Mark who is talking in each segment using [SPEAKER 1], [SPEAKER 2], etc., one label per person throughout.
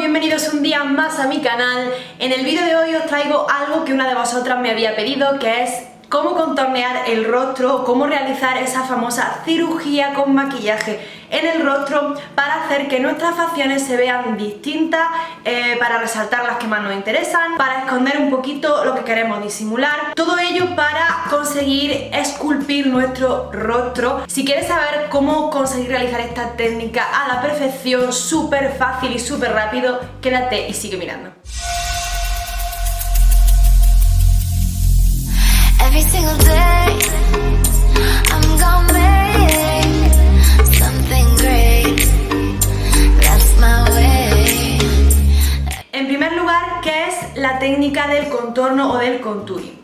[SPEAKER 1] bienvenidos un día más a mi canal. En el vídeo de hoy os traigo algo que una de vosotras me había pedido, que es cómo contornear el rostro, cómo realizar esa famosa cirugía con maquillaje en el rostro para hacer que nuestras facciones se vean distintas, para resaltar las que más nos interesan, para esconder un poquito lo que queremos disimular, todo ello para conseguir esculpir nuestro rostro. Si quieres saber cómo conseguir realizar esta técnica a la perfección, súper fácil y súper rápido, quédate y sigue mirando.
[SPEAKER 2] Every single day, I'm gonna make something great. That's my way.
[SPEAKER 1] En primer lugar, ¿qué es la técnica del contorno o del contouring?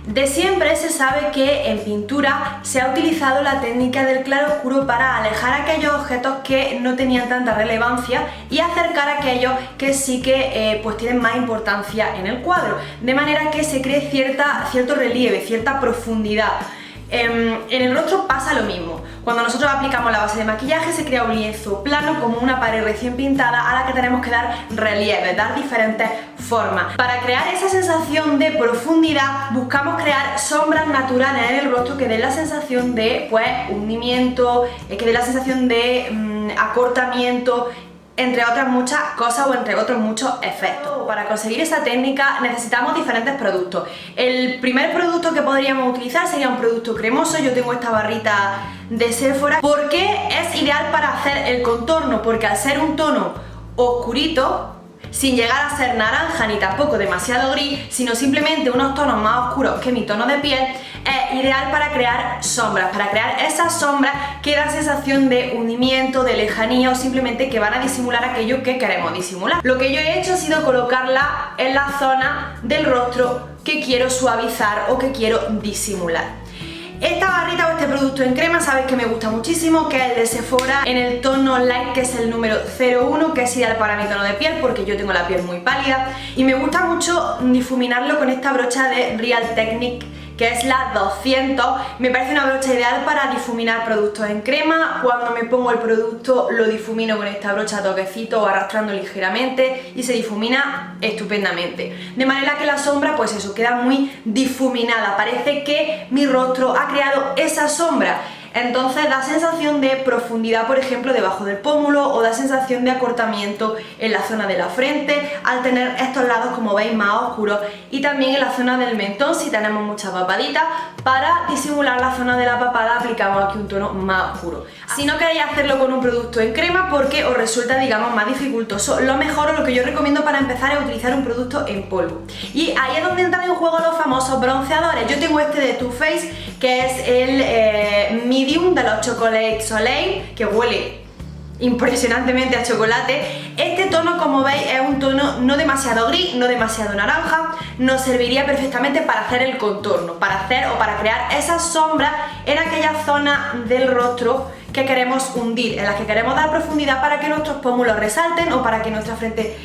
[SPEAKER 1] De siempre se sabe que en pintura se ha utilizado la técnica del claroscuro para alejar aquellos objetos que no tenían tanta relevancia y acercar a aquellos que sí que pues tienen más importancia en el cuadro, de manera que se cree cierto relieve, cierta profundidad. En el rostro pasa lo mismo. Cuando nosotros aplicamos la base de maquillaje se crea un lienzo plano como una pared recién pintada a la que tenemos que dar relieve, dar diferentes formas. Para crear esa sensación de profundidad buscamos crear sombras naturales en el rostro que den la sensación de hundimiento, que den la sensación de acortamiento, entre otras muchas cosas o entre otros muchos efectos. Para conseguir esa técnica necesitamos diferentes productos. El primer producto que podríamos utilizar sería un producto cremoso. Yo tengo esta barrita de Sephora. ¿Por qué es ideal para hacer el contorno? Porque al ser un tono oscurito, sin llegar a ser naranja ni tampoco demasiado gris, sino simplemente unos tonos más oscuros que mi tono de piel, es ideal para crear sombras, para crear esas sombras que dan sensación de hundimiento, de lejanía o simplemente que van a disimular aquello que queremos disimular. Lo que yo he hecho ha sido colocarla en la zona del rostro que quiero suavizar o que quiero disimular. Esta barrita o este producto en crema sabéis que me gusta muchísimo, que es el de Sephora en el tono light, que es el número 01, que es ideal para mi tono de piel porque yo tengo la piel muy pálida y me gusta mucho difuminarlo con esta brocha de Real Technique, que es la 200. Me parece una brocha ideal para difuminar productos en crema. Cuando me pongo el producto lo difumino con esta brocha a toquecito o arrastrando ligeramente y se difumina estupendamente. De manera que la sombra, pues eso, queda muy difuminada. Parece que mi rostro ha creado esa sombra. Entonces da sensación de profundidad, por ejemplo, debajo del pómulo, o da sensación de acortamiento en la zona de la frente, al tener estos lados, como veis, más oscuros, y también en la zona del mentón, si tenemos mucha papadita. Para disimular la zona de la papada aplicamos aquí un tono más oscuro. Si no queréis hacerlo con un producto en crema porque os resulta, digamos, más dificultoso, lo mejor o lo que yo recomiendo para empezar es utilizar un producto en polvo. Y ahí es donde entran en juego los famosos bronceadores. Yo tengo este de Too Faced, que es el Medium de los Chocolate Soleil, que huele impresionantemente a chocolate. Este tono, como veis, es un tono no demasiado gris, no demasiado naranja. Nos serviría perfectamente para hacer el contorno, para hacer o para crear esas sombras en aquella zona del rostro que queremos hundir, en las que queremos dar profundidad para que nuestros pómulos resalten o para que nuestra frente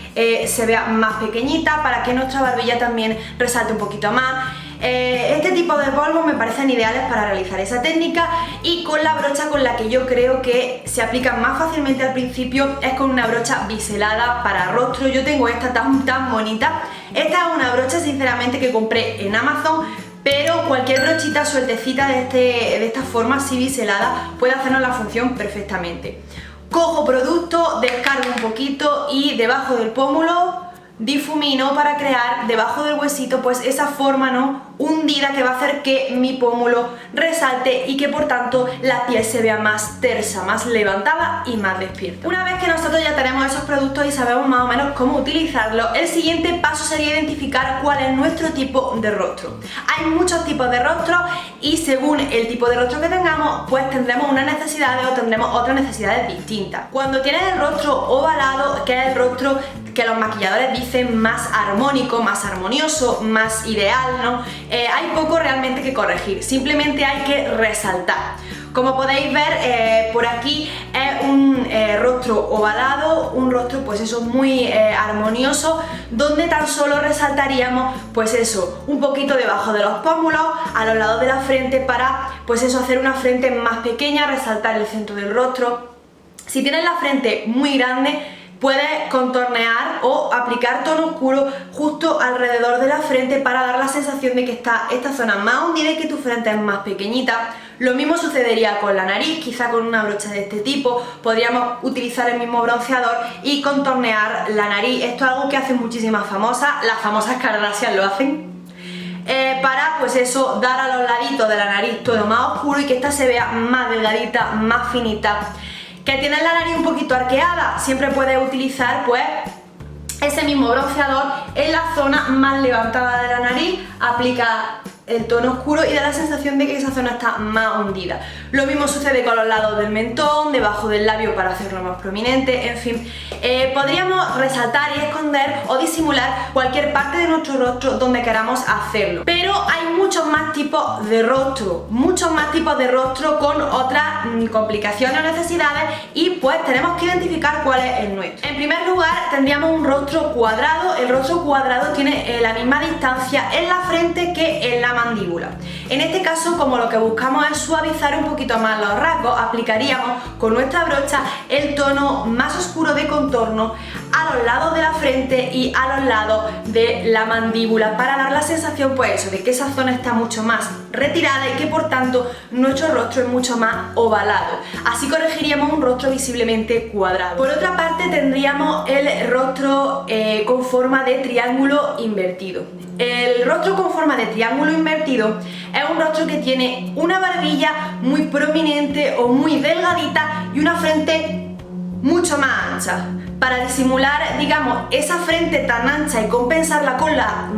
[SPEAKER 1] se vea más pequeñita, para que nuestra barbilla también resalte un poquito más. Este tipo de polvos me parecen ideales para realizar esa técnica, y con la brocha con la que yo creo que se aplican más fácilmente al principio es con una brocha biselada para rostro. Yo tengo esta tan bonita. Esta es una brocha sinceramente que compré en Amazon, pero cualquier brochita sueltecita de esta forma así biselada puede hacernos la función perfectamente. Cojo producto, descargo un poquito y debajo del pómulo difumino para crear debajo del huesito pues esa forma hundida que va a hacer que mi pómulo resalte y que por tanto la piel se vea más tersa, más levantada y más despierta. Una vez que nosotros ya tenemos esos productos y sabemos más o menos cómo utilizarlos, el siguiente paso sería identificar cuál es nuestro tipo de rostro. Hay muchos tipos de rostro y según el tipo de rostro que tengamos pues tendremos unas necesidades o tendremos otras necesidades distintas. Cuando tienes el rostro ovalado, que es el rostro que los maquilladores dicen más armónico, más armonioso, más ideal, hay poco realmente que corregir, simplemente hay que resaltar. Como podéis ver, por aquí es un rostro ovalado, un rostro pues eso muy armonioso, donde tan solo resaltaríamos pues eso, un poquito debajo de los pómulos, a los lados de la frente, para pues eso, hacer una frente más pequeña, resaltar el centro del rostro. Si tienes la frente muy grande, Puedes contornear o aplicar tono oscuro justo alrededor de la frente para dar la sensación de que está esta zona más hundida y que tu frente es más pequeñita. Lo mismo sucedería con la nariz, quizá con una brocha de este tipo podríamos utilizar el mismo bronceador y contornear la nariz. Esto es algo que hacen muchísimas famosas, las famosas Kardashian lo hacen. Para pues eso, dar a los laditos de la nariz todo más oscuro y que esta se vea más delgadita, más finita. Que tienes la nariz un poquito arqueada, siempre puedes utilizar pues ese mismo bronceador en la zona más levantada de la nariz, aplica el tono oscuro y da la sensación de que esa zona está más hundida. Lo mismo sucede con los lados del mentón, debajo del labio para hacerlo más prominente, en fin. Podríamos resaltar y esconder o disimular cualquier parte de nuestro rostro donde queramos hacerlo. Pero hay muchos más tipos de rostro, con otras complicaciones o necesidades y pues tenemos que identificar cuál es el nuestro. En primer lugar tendríamos un rostro cuadrado. El rostro cuadrado tiene la misma distancia en la frente que en la mandíbula. En este caso, como lo que buscamos es suavizar un poquito más los rasgos, aplicaríamos con nuestra brocha el tono más oscuro de contorno a los lados de la frente y a los lados de la mandíbula para dar la sensación pues eso, de que esa zona está mucho más retirada y que por tanto nuestro rostro es mucho más ovalado. Así corregiríamos un rostro visiblemente cuadrado. Por otra parte tendríamos el rostro con forma de triángulo invertido. El rostro con forma de triángulo invertido es un rostro que tiene una barbilla muy prominente o muy delgadita y una frente mucho más ancha. Para disimular, digamos, esa frente tan ancha y compensarla con la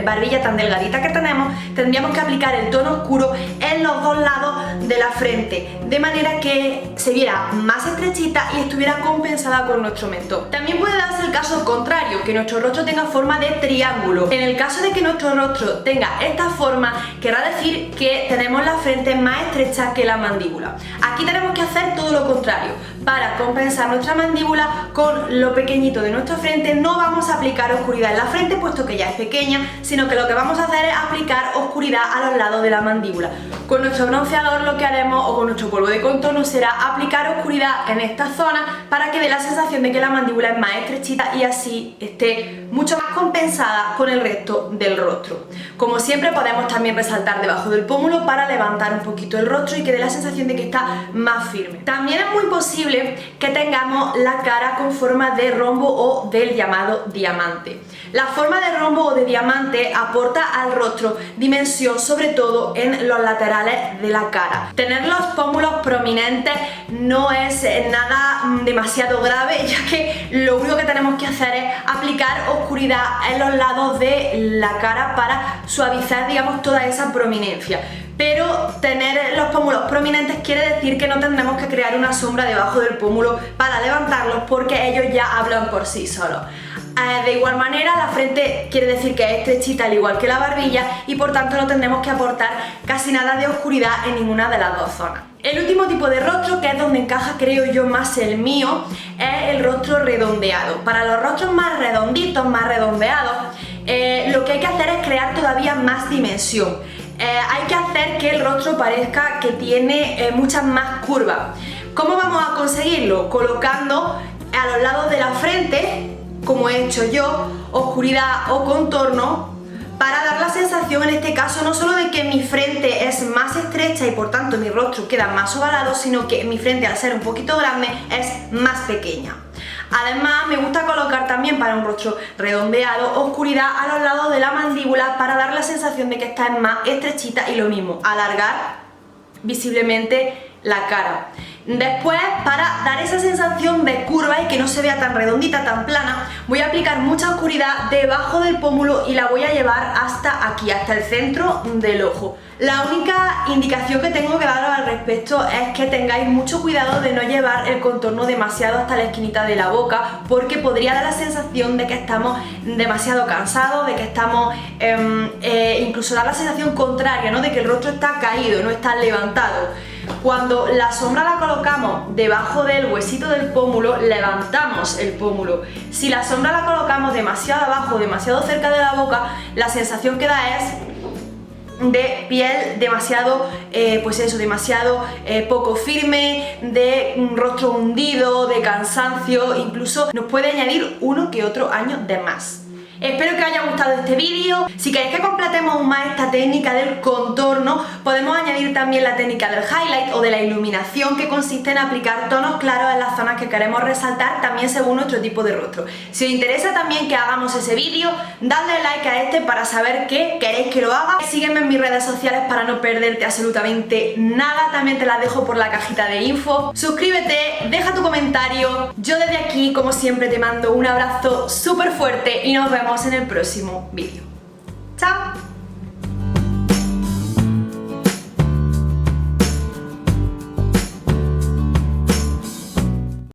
[SPEAKER 1] barbilla tan delgadita que tenemos, tendríamos que aplicar el tono oscuro en los dos lados de la frente, de manera que se viera más estrechita y estuviera compensada con nuestro mentón. También puede darse el caso contrario, que nuestro rostro tenga forma de triángulo. En el caso de que nuestro rostro tenga esta forma, querrá decir que tenemos la frente más estrecha que la mandíbula. Aquí tenemos que hacer todo lo contrario. Para compensar nuestra mandíbula con lo pequeñito de nuestra frente, no vamos a aplicar oscuridad en la frente puesto que ya es pequeña, sino que lo que vamos a hacer es aplicar oscuridad a los lados de la mandíbula. Con nuestro bronceador lo que haremos, o con nuestro polvo de contorno, será aplicar oscuridad en esta zona para que dé la sensación de que la mandíbula es más estrechita y así esté mucho más compensada con el resto del rostro. Como siempre podemos también resaltar debajo del pómulo para levantar un poquito el rostro y que dé la sensación de que está más firme. También es muy posible que tengamos la cara con forma de rombo o del llamado diamante. La forma de rombo o de diamante aporta al rostro dimensión, sobre todo en los laterales de la cara. Tener los pómulos prominentes no es nada demasiado grave, ya que lo único que tenemos que hacer es aplicar oscuridad en los lados de la cara para suavizar, digamos, toda esa prominencia. Pero tener los pómulos prominentes quiere decir que no tendremos que crear una sombra debajo del pómulo para levantarlos, porque ellos ya hablan por sí solos. De igual manera, la frente quiere decir que es estrechita al igual que la barbilla y por tanto no tendremos que aportar casi nada de oscuridad en ninguna de las dos zonas. El último tipo de rostro, que es donde encaja creo yo más el mío, es el rostro redondeado. Para los rostros más redonditos, más redondeados, lo que hay que hacer es crear todavía más dimensión. Hay que hacer que el rostro parezca que tiene muchas más curvas. ¿Cómo vamos a conseguirlo? Colocando a los lados de la frente, como he hecho yo, oscuridad o contorno para dar la sensación, en este caso, no solo de que mi frente es más estrecha y por tanto mi rostro queda más ovalado, sino que mi frente, al ser un poquito grande, es más pequeña. Además, me gusta colocar también, para un rostro redondeado, oscuridad a los lados de la mandíbula para dar la sensación de que esta es más estrechita, y lo mismo, alargar visiblemente la cara. Después, para dar esa sensación de curva y que no se vea tan redondita, tan plana, voy a aplicar mucha oscuridad debajo del pómulo y la voy a llevar hasta aquí, hasta el centro del ojo. La única indicación que tengo que daros al respecto es que tengáis mucho cuidado de no llevar el contorno demasiado hasta la esquinita de la boca, porque podría dar la sensación de que estamos demasiado cansados, de que estamos, incluso dar la sensación contraria, ¿no? De que el rostro está caído, no está levantado. Cuando la sombra la colocamos debajo del huesito del pómulo, levantamos el pómulo. Si la sombra la colocamos demasiado abajo, demasiado cerca de la boca, la sensación que da es de piel demasiado, pues eso, demasiado poco firme, de un rostro hundido, de cansancio, incluso nos puede añadir uno que otro año de más. Espero que os haya gustado este vídeo. Si queréis que completemos aún más esta técnica del contorno, podemos añadir también la técnica del highlight o de la iluminación, que consiste en aplicar tonos claros en las zonas que queremos resaltar, también según nuestro tipo de rostro. Si os interesa también que hagamos ese vídeo, dadle like a este para saber qué queréis que lo haga. Sígueme en mis redes sociales para no perderte absolutamente nada, también te las dejo por la cajita de info. Suscríbete, deja tu comentario. Yo desde aquí, como siempre, te mando un abrazo súper fuerte y nos vemos en el próximo vídeo. ¡Chao!